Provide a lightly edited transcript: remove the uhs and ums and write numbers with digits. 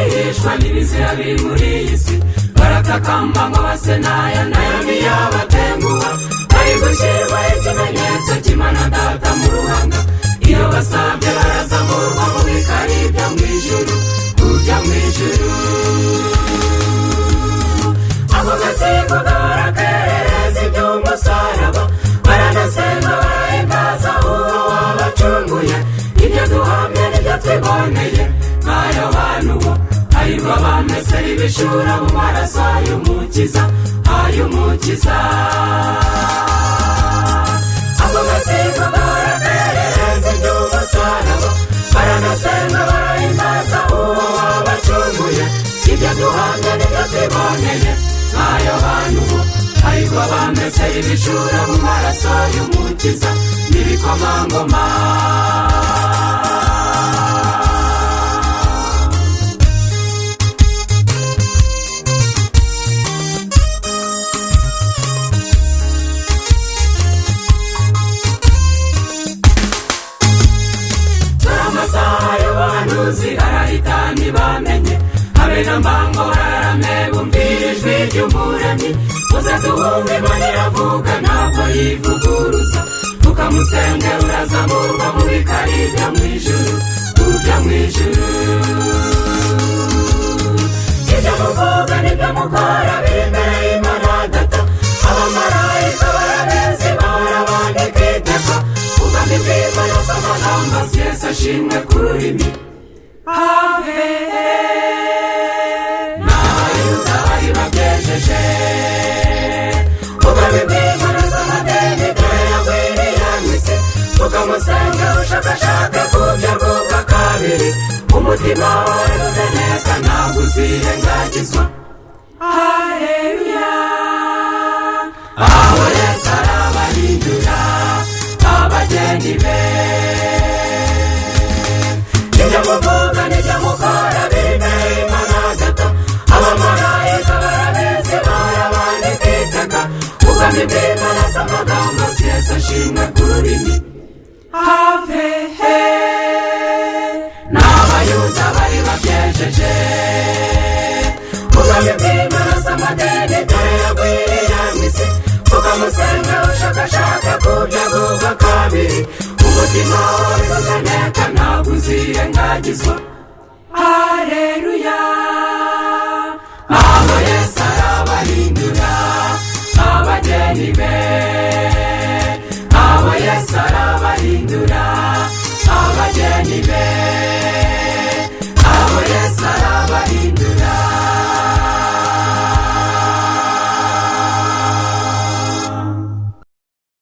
bihishwa n'ibizira biri muri iyi si baratakamba ngo base nayo ntiyabatenguha bari gushyirwa ikimenyetso cy'Imana Data mu ruhanga iyo basabye barazamurwa mu bikari byo mu ijuru kujya mu ijuru ako gatsiko barakerereza iby'umusaraba baranasenga barahimbaza uwo wabacunguye ibyo duhamye n'ibyo twiboneye nka Yohana uwo hahirwa abamesera ibishura mu maraso y'umukiza ay'umukiza ako gatsiko barakerereza iby'umusaraba baranasenga barahimbaza uwo wabacunguye ibyo duhamye n'ibyo twiboneye nka Yohana uwo hahirwa abamesera ibishura mu maraso y'umukiza n'ibikomangoma arahita ntibamenye habe na mbango hararame bumvira ijwi ry'umuremyi muze duhunge Imana iravuga ntabwo yivuguruza tukamusenge urazamurwa mu bikari byo mu ijuru ujya mu ijuru ibyo muvuga nibyo mukora biri imbere y'Imana Data abamarayika barabizi barabandika iteka ubwami bw'Imana si amagambo si Yesu ashimwe ku rurimi Ave n'abayuda bari bagejeje ubwami bw'Imana si amadeni dore yagwiriye mu isi tukamusenga ushakashake kubyo bw'ubwa kabiri umutima wawe umeneka ntabwo uzirengagizwa Haleluya aho Yesu arabahindura abageni be ibyo muvuga n'ibyo mukora biri imbere y'Imana Data abamarayika barabizi barabandika iteka ubwami bw'Imana si amagambo si Yesu ashimwe ku rurimi Ave n'abayuda bari babyejeje ubwami bw'Imana si amadeni dore yagwiriye mu isi tukamusenga ushakashake kubyo bw'ubwa kabiri umutima wawe umeneka ntabwo uzirengagizwa Haleluya abo Yesu arabahindura abageni be abo Yesu arabahindura abageni be